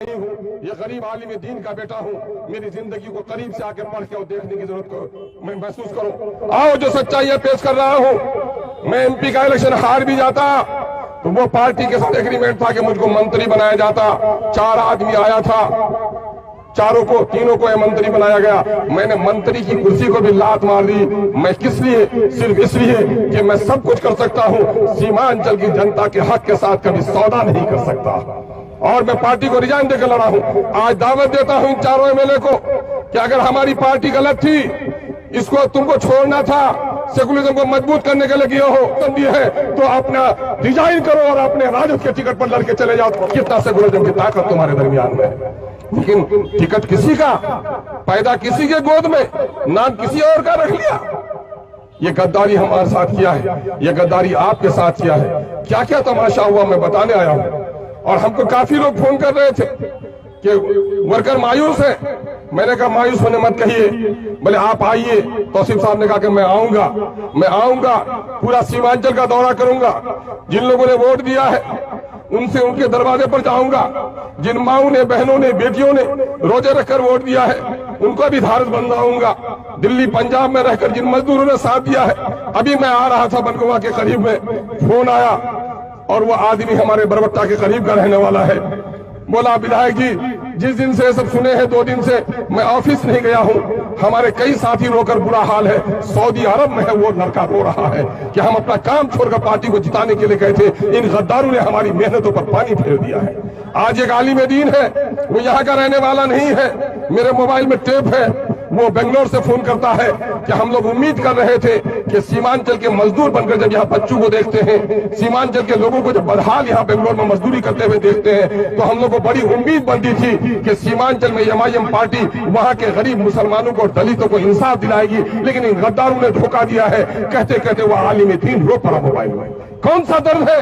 ये गरीब आलिम दीन का बेटा हूँ। मेरी जिंदगी को करीब से आके पढ़ के और देखने की जरूरत को मैं महसूस करूँ। आओ जो सच्चाई है पेश कर रहा हूँ। मैं एमपी का इलेक्शन हार भी जाता तो वो पार्टी के साथ एग्रीमेंट था कि मुझको मंत्री बनाया जाता। 4 आदमी आया था, तीनों को मंत्री बनाया गया। मैंने मंत्री की कुर्सी को भी लात मार दी। मैं किस लिए? सिर्फ इसलिए कि मैं सब कुछ कर सकता हूँ, सीमांचल की जनता के हक के साथ कभी सौदा नहीं कर सकता। और मैं पार्टी को रिजाइन देकर लड़ा हूँ। आज दावत देता हूँ इन चारों एमएलए को कि अगर हमारी पार्टी गलत थी, इसको तुमको छोड़ना था, सेकुलरिज्म को मजबूत करने के लिए किए हो दिए है, तो अपना रिजाइन करो और अपने राजद के टिकट पर लड़के चले जाओ। कितना सेकुलरिज्म की ताकत तुम्हारे दरमियान में। लेकिन टिकट किसी का, पैदा किसी के गोद में, नाम किसी और का रख लिया। ये गद्दारी हमारे साथ किया है, ये गद्दारी आपके साथ किया है। क्या क्या तमाशा हुआ मैं बताने आया हूँ। और हमको काफी लोग फोन कर रहे थे कि वर्कर मायूस है। मैंने कहा मायूस होने मत कहिए, बोले आप आइए। तौसीफ साहब ने कहा कि मैं आऊंगा, पूरा सीमांचल का दौरा करूंगा। जिन लोगों ने वोट दिया है उनसे उनके दरवाजे पर जाऊंगा। जिन माओं ने, बहनों ने, बेटियों ने रोजे रखकर वोट दिया है उनको भी धारस बंधाऊंगा। दिल्ली पंजाब में रहकर जिन मजदूरों ने साथ दिया है, अभी मैं आ रहा था बनकुआ के करीब में, फोन आया और वो आदमी हमारे बरबट्टा के करीब का रहने वाला है। बोला विधायक जी, जिस दिन से सब सुने हैं 2 दिन से मैं ऑफिस नहीं गया हूँ। हमारे कई साथी रोकर बुरा हाल है। सऊदी अरब में है वो लड़का रो रहा है कि हम अपना काम छोड़कर पार्टी को जिताने के लिए गए थे, इन गद्दारों ने हमारी मेहनतों पर पानी फेर दिया है। आज एक आलिम दीन है, वो यहाँ का रहने वाला नहीं है। मेरे मोबाइल में टेप है, वो बेंगलोर से फोन करता है कि हम लोग उम्मीद कर रहे थे कि सीमांचल के मजदूर बनकर जब यहाँ बच्चों को देखते हैं, सीमांचल के लोगों को जब बदहाल यहाँ बेंगलोर में मजदूरी करते हुए देखते हैं, तो हम लोग को बड़ी उम्मीद बनती थी कि सीमांचल में एमआईएम पार्टी वहाँ के गरीब मुसलमानों को, दलितों को इंसाफ दिलाएगी। लेकिन इन गद्दारों ने धोखा दिया है। कहते कहते वो आलिम दीन रो पड़ा मोबाइल में। कौन सा दर्द है?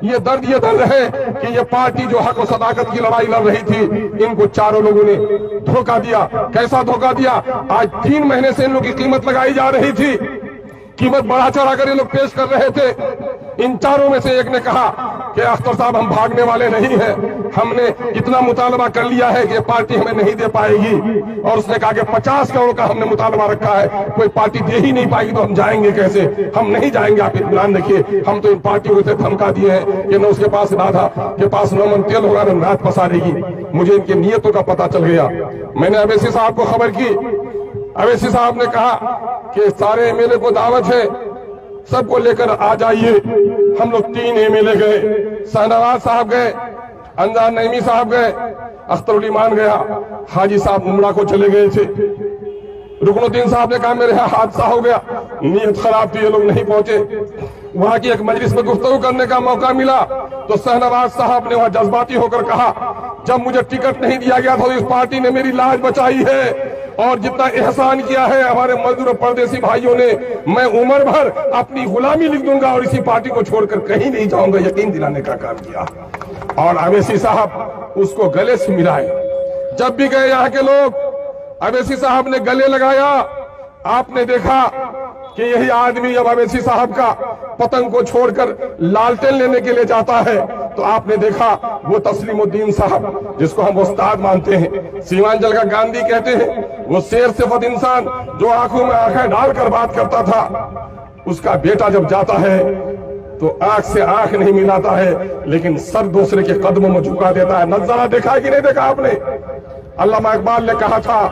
ये दर्द है कि ये पार्टी जो हक और सदाकत की लड़ाई लड़ रही थी, इनको चारों लोगों ने धोखा दिया। कैसा धोखा दिया? आज 3 महीने से इन लोगों की कीमत लगाई जा रही थी, कीमत बढ़ा चढ़ा कर ये लोग पेश कर रहे थे। इन चारों में से एक ने कहा कि अख्तर साहब हम भागने वाले नहीं हैं, हमने इतना मुतालबा कर लिया है कि पार्टी हमें नहीं दे पाएगी। और उसने कहा कि 50 करोड़ का हमने मुतालबा रखा है, कोई पार्टी दे ही नहीं पाएगी तो हम जाएंगे कैसे? हम नहीं जाएंगे, आप इत्मीनान रखिए। हम तो इन पार्टियों को धमका दिए हैं कि न उसके पास राधा के पास 9 मन तेल होगा, न रात पसारेगी। मुझे इनकी नीयतों का पता चल गया। मैंने अवैसी साहब को खबर की। अवैसी साहब ने कहा कि सारे एमएलए को दावत है, सबको लेकर आ जाइए। हम लोग 3 एमएलए गए, शाहनवाज साहब गए, अंजार नईमी साहब गए, अख्तरुल ईमान गया, हाजी साहब उमरा को चले गए थे। रुकनुद्दीन साहब ने कहा मेरे यहाँ हादसा हो गया, नीयत खराब थी, ये लोग नहीं पहुंचे। वहां की एक मजलिस में गुफ्तगू करने का मौका मिला तो शाहनवाज साहब ने वहां जज्बाती होकर कहा, जब मुझे टिकट नहीं दिया गया था तो इस पार्टी ने मेरी लाज बचाई है और जितना एहसान किया है हमारे मजदूर परदेसी भाइयों ने, मैं उम्र भर अपनी गुलामी लिख दूंगा और इसी पार्टी को छोड़कर कहीं नहीं जाऊंगा, यकीन दिलाने का काम किया। और अवैसी साहब उसको गले से मिलाए। जब भी गए यहाँ के लोग, अवैसी साहब ने गले लगाया। आपने देखा कि यही आदमी जब अवैसी साहब का पतंग को छोड़कर लालटेन लेने के लिए जाता है तो आपने देखा वो तस्लीमुद्दीन साहब, जिसको हम उस्ताद मानते हैं, सीमांचल का गांधी कहते हैं, वो शेर सिफत इंसान जो आंखों में आंखें डालकर बात करता था, उसका बेटा जब जाता है तो आंख से आंख नहीं मिलाता है, लेकिन सर दूसरे के कदमों में झुका देता है। नजारा देखा है कि नहीं देखा आपने? अल्लामा इकबाल ने कहा था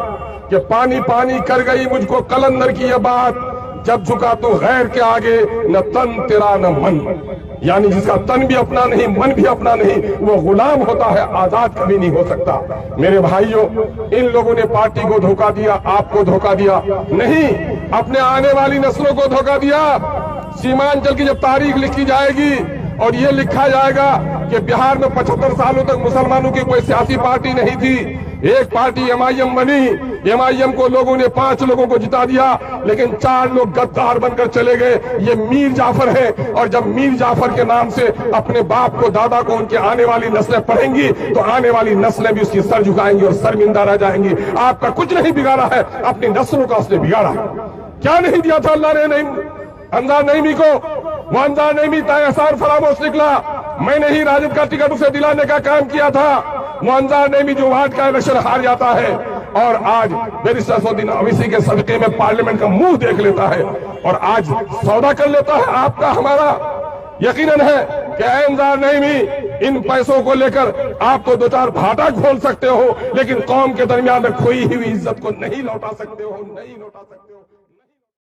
कि पानी पानी कर गई मुझको कलंदर की यह बात, जब झुका तो गैर के आगे न तन तेरा न मन। यानी जिसका तन भी अपना नहीं, मन भी अपना नहीं, वो गुलाम होता है, आजाद कभी नहीं हो सकता। मेरे भाइयों, इन लोगों ने पार्टी को धोखा दिया, आपको धोखा दिया नहीं, अपने आने वाली नस्लों को धोखा दिया। सीमांचल की जब तारीख लिखी जाएगी और ये लिखा जाएगा कि बिहार में 75 सालों तक मुसलमानों की कोई सियासी पार्टी नहीं थी, एक पार्टी एमआईएम बनी, एमआईएम को लोगों ने 5 लोगों को जिता दिया, लेकिन 4 लोग गद्दार बनकर चले गए। ये मीर जाफर है, और जब मीर जाफर के नाम से अपने बाप को, दादा को, उनके आने वाली नस्लें पढ़ेंगी तो आने वाली नस्लें भी उसकी सर झुकाएंगी और शर्मिंदा रह जाएंगी। आपका कुछ नहीं बिगाड़ा है, अपनी नस्लों का उसने बिगाड़ा है। क्या नहीं दिया था अल्लाह ने? नहीं, अंजार नईमी को, वो अंजार नईमी तायसार फरामोश निकला। मैंने ही राजद का टिकट उसे दिलाने का काम किया था। मुअज्जर नईमी जो वार्ड का इलेक्शन हार जाता है और आज बैरिस्टर असदुद्दीन ओवैसी के सदके में पार्लियामेंट का मुंह देख लेता है और आज सौदा कर लेता है आपका हमारा। यकीनन है कि मुअज्जर नईमी इन पैसों को लेकर आप तो दो चार भाटा खोल सकते हो, लेकिन कौम के दरमियान में खोई हुई इज्जत को नहीं लौटा सकते हो, नहीं लौटा सकते हो।